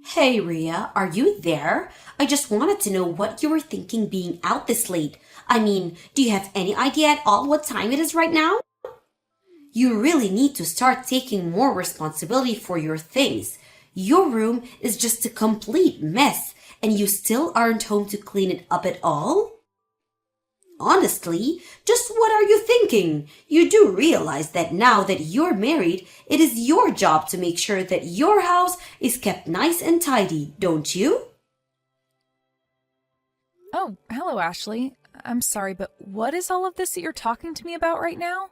Hey Ria, are you there? I just wanted to know what you were thinking being out this late. I mean, do you have any idea at all what time it is right now? You really need to start taking more responsibility for your things. Your room is just a complete mess, and you still aren't home to clean it up at all? Honestly, just what are you thinking? You do realize that now that you're married, it is your job to make sure that your house is kept nice and tidy, don't you? Oh, hello, Ashley. I'm sorry, but what is all of this that you're talking to me about right now?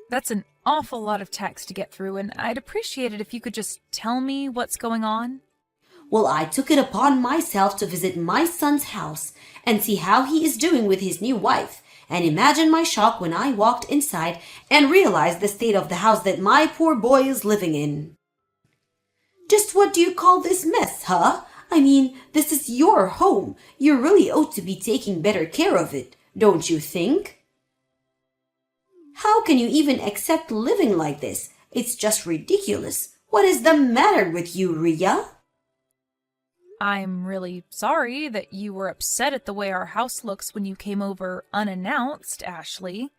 That's an awful lot of text to get through, and I'd appreciate it if you could just tell me what's going on. Well, I took it upon myself to visit my son's house and see how he is doing with his new wife. And imagine my shock when I walked inside and realized the state of the house that my poor boy is living in. Just what do you call this mess, huh? I mean, this is your home. You really ought to be taking better care of it, don't you think? How can you even accept living like this? It's just ridiculous. What is the matter with you, Ria? I'm really sorry that you were upset at the way our house looks when you came over unannounced, Ashley.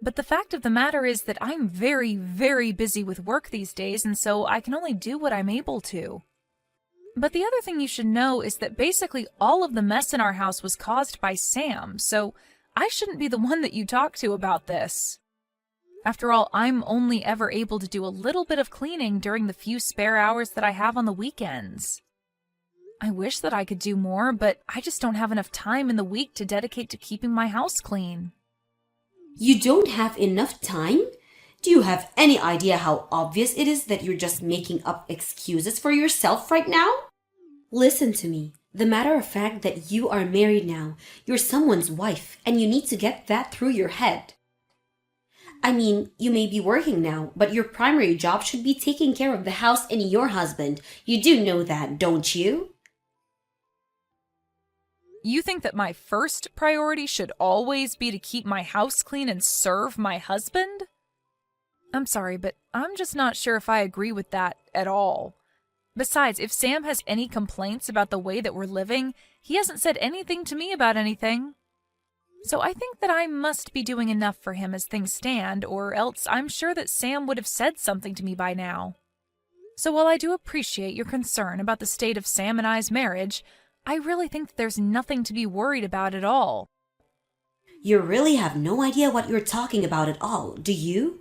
But the fact of the matter is that I'm very, very busy with work these days, and so I can only do what I'm able to. But the other thing you should know is that basically all of the mess in our house was caused by Sam, so I shouldn't be the one that you talk to about this. After all, I'm only ever able to do a little bit of cleaning during the few spare hours that I have on the weekends. I wish that I could do more, but I just don't have enough time in the week to dedicate to keeping my house clean. You don't have enough time? Do you have any idea how obvious it is that you're just making up excuses for yourself right now? Listen to me. The matter of fact that you are married now, you're someone's wife, and you need to get that through your head. I mean, you may be working now, but your primary job should be taking care of the house and your husband. You do know that, don't you? You think that my first priority should always be to keep my house clean and serve my husband? I'm sorry, but I'm just not sure if I agree with that at all. Besides, if Sam has any complaints about the way that we're living, he hasn't said anything to me about anything. So I think that I must be doing enough for him as things stand, or else I'm sure that Sam would have said something to me by now. So while I do appreciate your concern about the state of Sam and I's marriage, I really think that there's nothing to be worried about at all. You really have no idea what you're talking about at all, do you?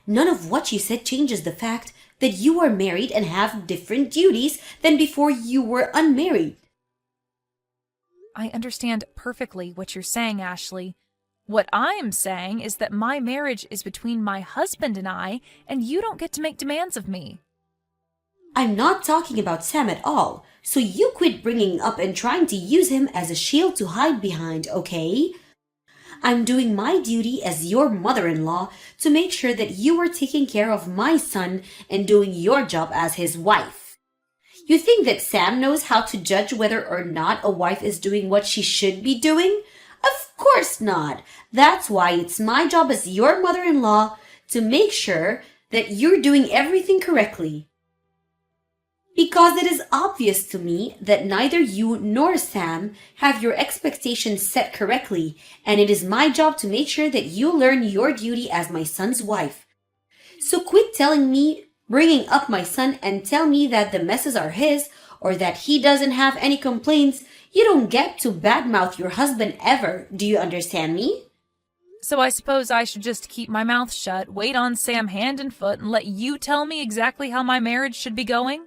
None of what you said changes the fact that you are married and have different duties than before you were unmarried. I understand perfectly what you're saying, Ashley. What I'm saying is that my marriage is between my husband and I, and you don't get to make demands of me. I'm not talking about Sam at all, so you quit bringing up and trying to use him as a shield to hide behind, okay? I'm doing my duty as your mother-in-law to make sure that you are taking care of my son and doing your job as his wife. You think that Sam knows how to judge whether or not a wife is doing what she should be doing? Of course not. That's why it's my job as your mother-in-law to make sure that you're doing everything correctly. Because it is obvious to me that neither you nor Sam have your expectations set correctly, and it is my job to make sure that you learn your duty as my son's wife. So quit telling me, bringing up my son, and tell me that the messes are his, or that he doesn't have any complaints. You don't get to badmouth your husband ever. Do you understand me? So I suppose I should just keep my mouth shut, wait on Sam hand and foot, and let you tell me exactly how my marriage should be going?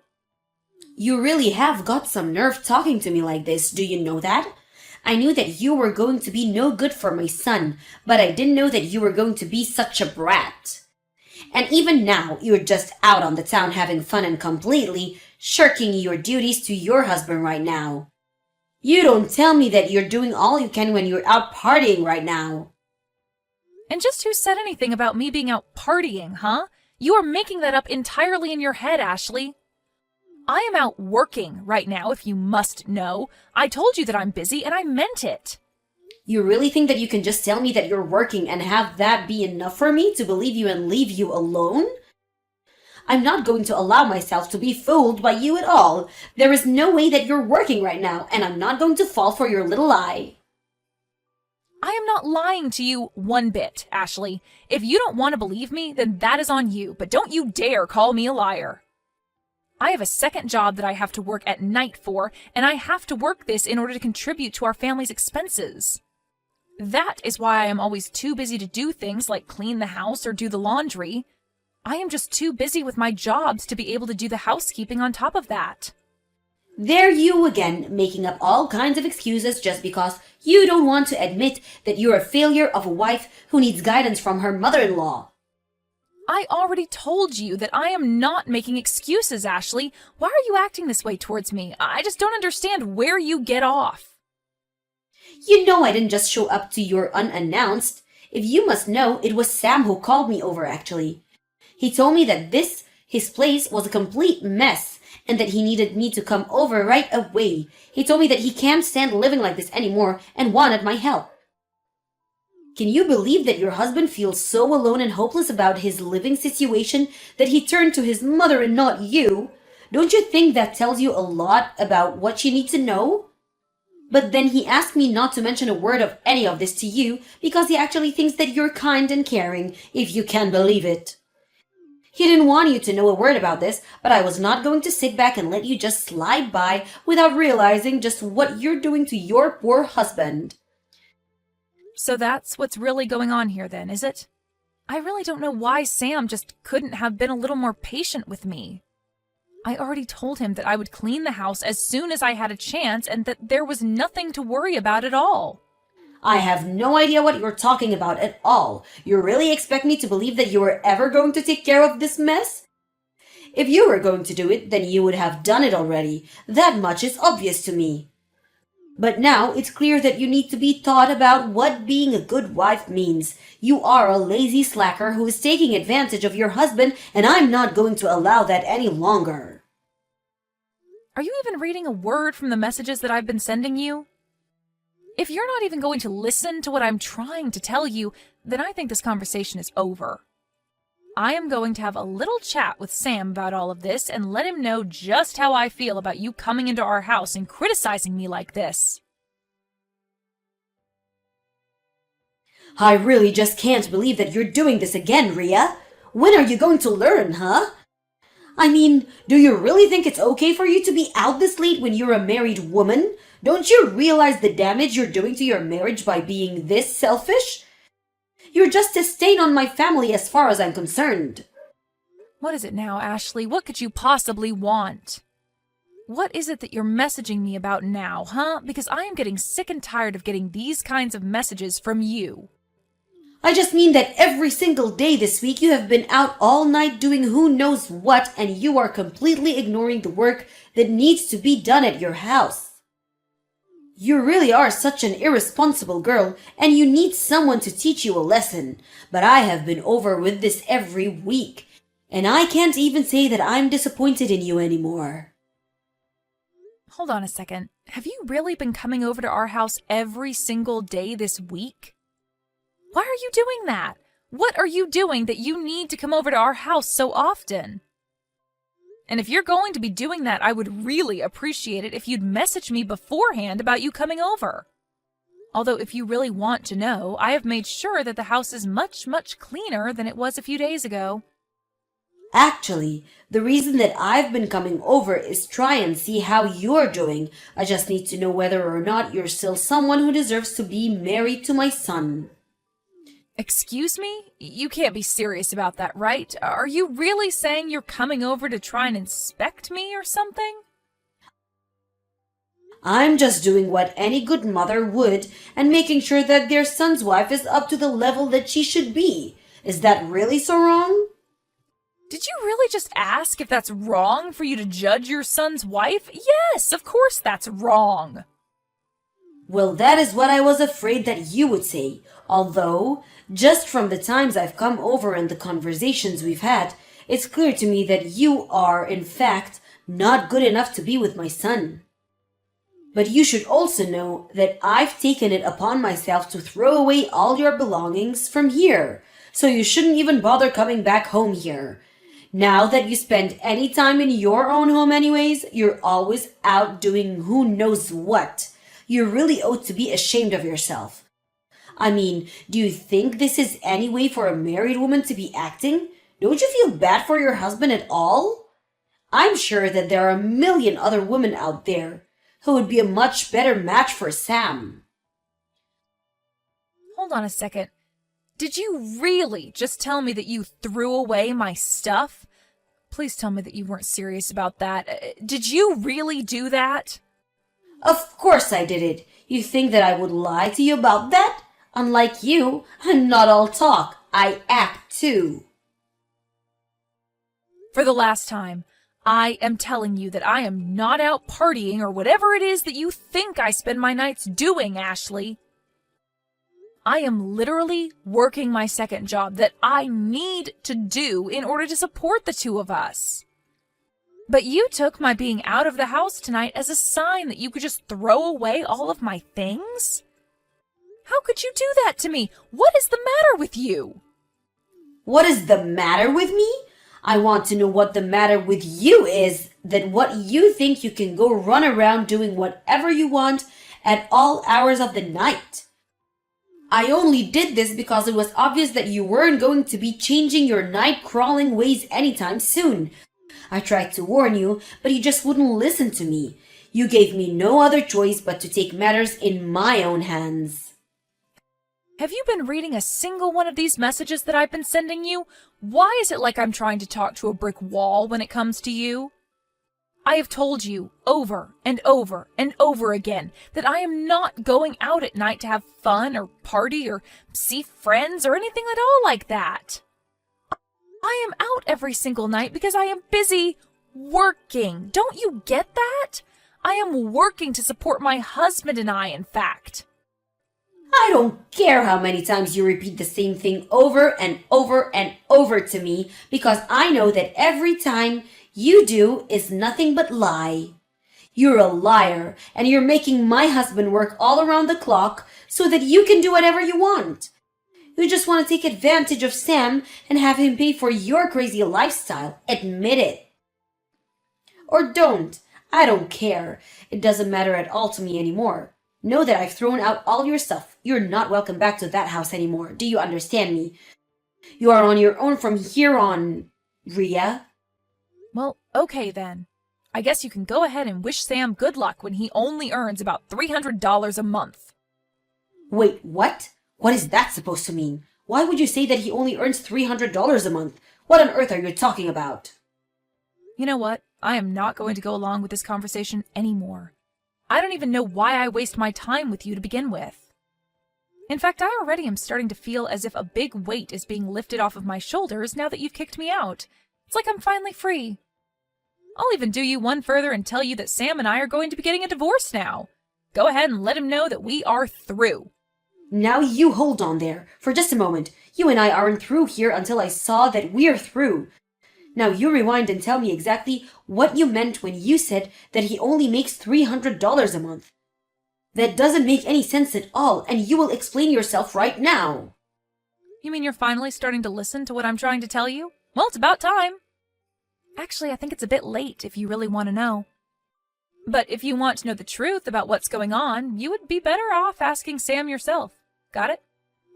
You really have got some nerve talking to me like this, do you know that? I knew that you were going to be no good for my son, but I didn't know that you were going to be such a brat. And even now, you're just out on the town having fun and completely shirking your duties to your husband right now. You don't tell me that you're doing all you can when you're out partying right now. And just who said anything about me being out partying, huh? You are making that up entirely in your head, Ashley. I am out working right now, if you must know. I told you that I'm busy, and I meant it. You really think that you can just tell me that you're working and have that be enough for me to believe you and leave you alone? I'm not going to allow myself to be fooled by you at all. There is no way that you're working right now, and I'm not going to fall for your little lie. I am not lying to you one bit, Ashley. If you don't want to believe me, then that is on you, but don't you dare call me a liar. I have a second job that I have to work at night for, and I have to work this in order to contribute to our family's expenses. That is why I am always too busy to do things like clean the house or do the laundry. I am just too busy with my jobs to be able to do the housekeeping on top of that. There you again, making up all kinds of excuses just because you don't want to admit that you're a failure of a wife who needs guidance from her mother-in-law. I already told you that I am not making excuses, Ashley. Why are you acting this way towards me? I just don't understand where you get off. You know I didn't just show up to you unannounced. If you must know, it was Sam who called me over, actually. He told me that his place was a complete mess, and that he needed me to come over right away. He told me that he can't stand living like this anymore and wanted my help. Can you believe that your husband feels so alone and hopeless about his living situation that he turned to his mother and not you? Don't you think that tells you a lot about what you need to know? But then he asked me not to mention a word of any of this to you because he actually thinks that you're kind and caring, if you can believe it. He didn't want you to know a word about this, but I was not going to sit back and let you just slide by without realizing just what you're doing to your poor husband. So that's what's really going on here then, is it? I really don't know why Sam just couldn't have been a little more patient with me. I already told him that I would clean the house as soon as I had a chance and that there was nothing to worry about at all. I have no idea what you're talking about at all. You really expect me to believe that you were ever going to take care of this mess? If you were going to do it, then you would have done it already. That much is obvious to me. But now it's clear that you need to be taught about what being a good wife means. You are a lazy slacker who is taking advantage of your husband, and I'm not going to allow that any longer. Are you even reading a word from the messages that I've been sending you? If you're not even going to listen to what I'm trying to tell you, then I think this conversation is over. I am going to have a little chat with Sam about all of this and let him know just how I feel about you coming into our house and criticizing me like this. I really just can't believe that you're doing this again, Ria. When are you going to learn, huh? I mean, do you really think it's okay for you to be out this late when you're a married woman? Don't you realize the damage you're doing to your marriage by being this selfish? You're just a stain on my family as far as I'm concerned. What is it now, Ashley? What could you possibly want? What is it that you're messaging me about now, huh? Because I am getting sick and tired of getting these kinds of messages from you. I just mean that every single day this week you have been out all night doing who knows what, and you are completely ignoring the work that needs to be done at your house. You really are such an irresponsible girl, and you need someone to teach you a lesson. But I have been over with this every week, and I can't even say that I'm disappointed in you anymore. Hold on a second. Have you really been coming over to our house every single day this week? Why are you doing that? What are you doing that you need to come over to our house so often? And if you're going to be doing that, I would really appreciate it if you'd message me beforehand about you coming over. Although if you really want to know, I have made sure that the house is much, much cleaner than it was a few days ago. Actually, the reason that I've been coming over is try and see how you're doing. I just need to know whether or not you're still someone who deserves to be married to my son. Excuse me? You can't be serious about that, right? Are you really saying you're coming over to try and inspect me or something? I'm just doing what any good mother would and making sure that their son's wife is up to the level that she should be. Is that really so wrong? Did you really just ask if that's wrong for you to judge your son's wife? Yes, of course that's wrong. Well, that is what I was afraid that you would say. Although, just from the times I've come over and the conversations we've had, it's clear to me that you are, in fact, not good enough to be with my son. But you should also know that I've taken it upon myself to throw away all your belongings from here, so you shouldn't even bother coming back home here. Now that you spend any time in your own home anyways, you're always out doing who knows what. You really ought to be ashamed of yourself. I mean, do you think this is any way for a married woman to be acting? Don't you feel bad for your husband at all? I'm sure that there are a million other women out there who would be a much better match for Sam. Hold on a second. Did you really just tell me that you threw away my stuff? Please tell me that you weren't serious about that. Did you really do that? Of course I did it. You think that I would lie to you about that? Unlike you, I'm not all talk. I act too. For the last time, I am telling you that I am not out partying or whatever it is that you think I spend my nights doing, Ashley. I am literally working my second job that I need to do in order to support the two of us. But you took my being out of the house tonight as a sign that you could just throw away all of my things? How could you do that to me? What is the matter with you? What is the matter with me? I want to know what the matter with you is, that what you think you can go run around doing whatever you want at all hours of the night. I only did this because it was obvious that you weren't going to be changing your night-crawling ways anytime soon. I tried to warn you, but you just wouldn't listen to me. You gave me no other choice but to take matters in my own hands. Have you been reading a single one of these messages that I've been sending you? Why is it like I'm trying to talk to a brick wall when it comes to you? I have told you over and over and over again that I am not going out at night to have fun or party or see friends or anything at all like that. I am out every single night because I am busy working. Don't you get that? I am working to support my husband and I, in fact. I don't care how many times you repeat the same thing over and over and over to me, because I know that every time you do is nothing but lie. You're a liar, and you're making my husband work all around the clock so that you can do whatever you want. You just want to take advantage of Sam and have him pay for your crazy lifestyle. Admit it. Or don't. I don't care. It doesn't matter at all to me anymore. Know that I've thrown out all your stuff. You're not welcome back to that house anymore. Do you understand me? You are on your own from here on, Ria. Well, okay then. I guess you can go ahead and wish Sam good luck when he only earns about $300 a month. Wait, what? What is that supposed to mean? Why would you say that he only earns $300 a month? What on earth are you talking about? You know what? I am not going to go along with this conversation anymore. I don't even know why I waste my time with you to begin with. In fact, I already am starting to feel as if a big weight is being lifted off of my shoulders now that you've kicked me out. It's like I'm finally free. I'll even do you one further and tell you that Sam and I are going to be getting a divorce now. Go ahead and let him know that we are through. Now you hold on there for just a moment. You and I aren't through here until I saw that we're through. Now you rewind and tell me exactly what you meant when you said that he only makes $300 a month. That doesn't make any sense at all, and you will explain yourself right now. You mean you're finally starting to listen to what I'm trying to tell you? Well, it's about time. Actually, I think it's a bit late if you really want to know. But if you want to know the truth about what's going on, you would be better off asking Sam yourself. Got it?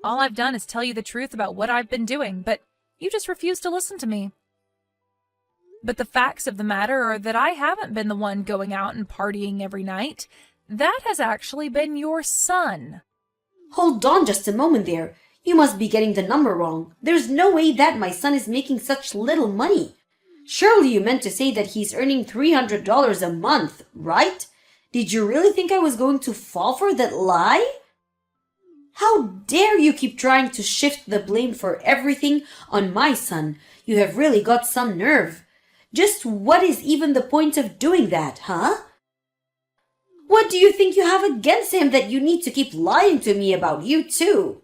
All I've done is tell you the truth about what I've been doing, but you just refuse to listen to me. But the facts of the matter are that I haven't been the one going out and partying every night. That has actually been your son. Hold on just a moment there. You must be getting the number wrong. There's no way that my son is making such little money. Surely you meant to say that he's earning $300 a month, right? Did you really think I was going to fall for that lie? How dare you keep trying to shift the blame for everything on my son? You have really got some nerve. Just what is even the point of doing that, huh? What do you think you have against him that you need to keep lying to me about you too?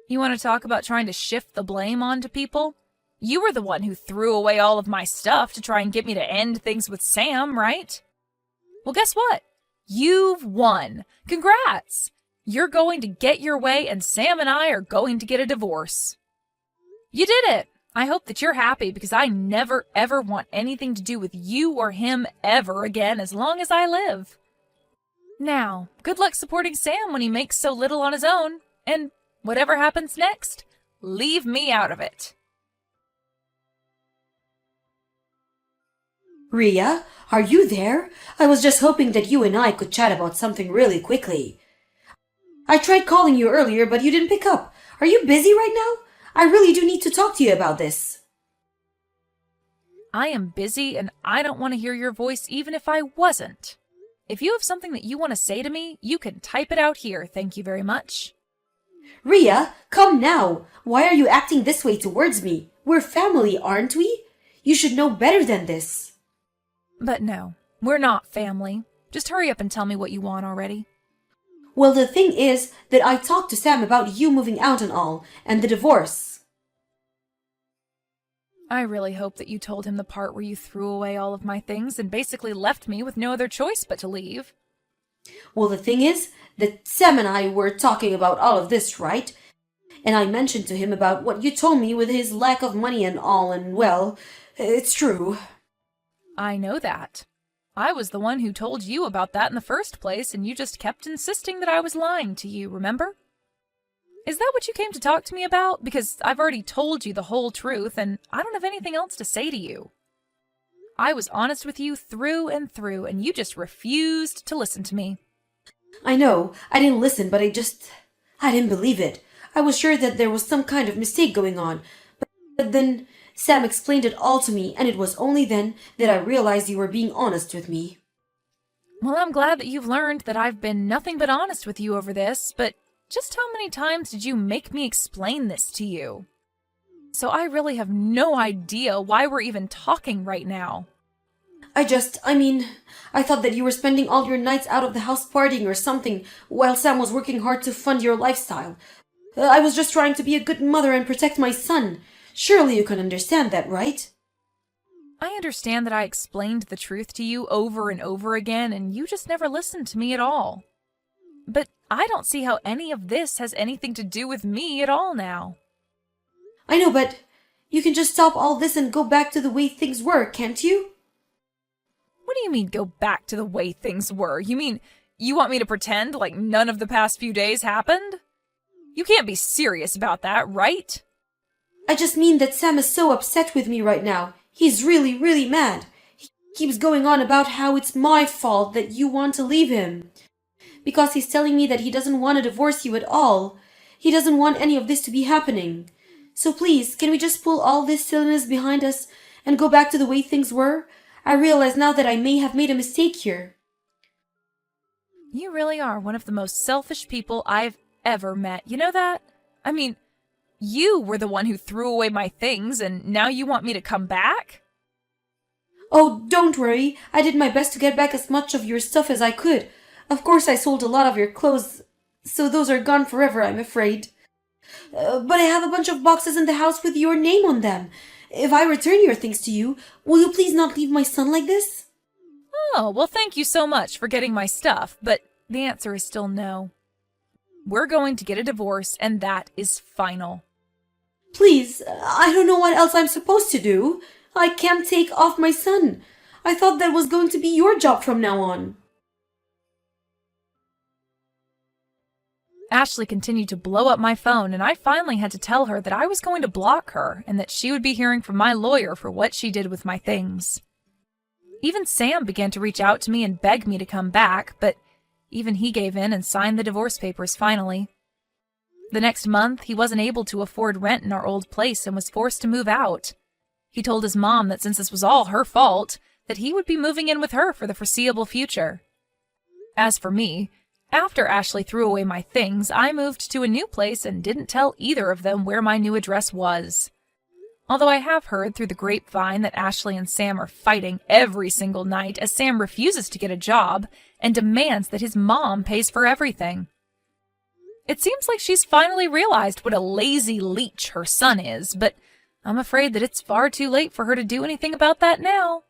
You want to talk about trying to shift the blame onto people? You were the one who threw away all of my stuff to try and get me to end things with Sam, right? Well, guess what? You've won. Congrats! You're going to get your way and Sam and I are going to get a divorce. You did it! I hope that you're happy because I never ever want anything to do with you or him ever again as long as I live. Now, good luck supporting Sam when he makes so little on his own, and whatever happens next, leave me out of it. Ria, are you there? I was just hoping that you and I could chat about something really quickly. I tried calling you earlier, but you didn't pick up. Are you busy right now? I really do need to talk to you about this. I am busy and I don't want to hear your voice even if I wasn't. If you have something that you want to say to me, you can type it out here, thank you very much. Ria, come now. Why are you acting this way towards me? We're family, aren't we? You should know better than this. But no, we're not family. Just hurry up and tell me what you want already. Well, the thing is that I talked to Sam about you moving out and all, and the divorce. I really hope that you told him the part where you threw away all of my things and basically left me with no other choice but to leave. Well, the thing is that Sam and I were talking about all of this, right? And I mentioned to him about what you told me with his lack of money and all, and well, it's true. I know that. I was the one who told you about that in the first place, and you just kept insisting that I was lying to you, remember? Is that what you came to talk to me about? Because I've already told you the whole truth, and I don't have anything else to say to you. I was honest with you through and through, and you just refused to listen to me. I know, I didn't listen, but I didn't believe it. I was sure that there was some kind of mistake going on, but then Sam explained it all to me, and it was only then that I realized you were being honest with me. Well, I'm glad that you've learned that I've been nothing but honest with you over this, but just how many times did you make me explain this to you? So I really have no idea why we're even talking right now. I thought that you were spending all your nights out of the house partying or something, while Sam was working hard to fund your lifestyle. I was just trying to be a good mother and protect my son. Surely you can understand that, right? I understand that I explained the truth to you over and over again, and you just never listened to me at all. But I don't see how any of this has anything to do with me at all now. I know, but you can just stop all this and go back to the way things were, can't you? What do you mean, go back to the way things were? You mean you want me to pretend like none of the past few days happened? You can't be serious about that, right? I just mean that Sam is so upset with me right now. He's really, really mad. He keeps going on about how it's my fault that you want to leave him. Because he's telling me that he doesn't want to divorce you at all. He doesn't want any of this to be happening. So please, can we just pull all this silliness behind us and go back to the way things were? I realize now that I may have made a mistake here. You really are one of the most selfish people I've ever met. You know that? I mean, you were the one who threw away my things, and now you want me to come back? Oh, don't worry. I did my best to get back as much of your stuff as I could. Of course, I sold a lot of your clothes, so those are gone forever, I'm afraid. But I have a bunch of boxes in the house with your name on them. If I return your things to you, will you please not leave my son like this? Oh, well, thank you so much for getting my stuff, but the answer is still no. We're going to get a divorce, and that is final. Please, I don't know what else I'm supposed to do. I can't take off my son. I thought that was going to be your job from now on. Ashley continued to blow up my phone, and I finally had to tell her that I was going to block her and that she would be hearing from my lawyer for what she did with my things. Even Sam began to reach out to me and beg me to come back, but even he gave in and signed the divorce papers finally. The next month, he wasn't able to afford rent in our old place and was forced to move out. He told his mom that since this was all her fault, that he would be moving in with her for the foreseeable future. As for me, after Ashley threw away my things, I moved to a new place and didn't tell either of them where my new address was. Although I have heard through the grapevine that Ashley and Sam are fighting every single night as Sam refuses to get a job and demands that his mom pays for everything. It seems like she's finally realized what a lazy leech her son is, but I'm afraid that it's far too late for her to do anything about that now.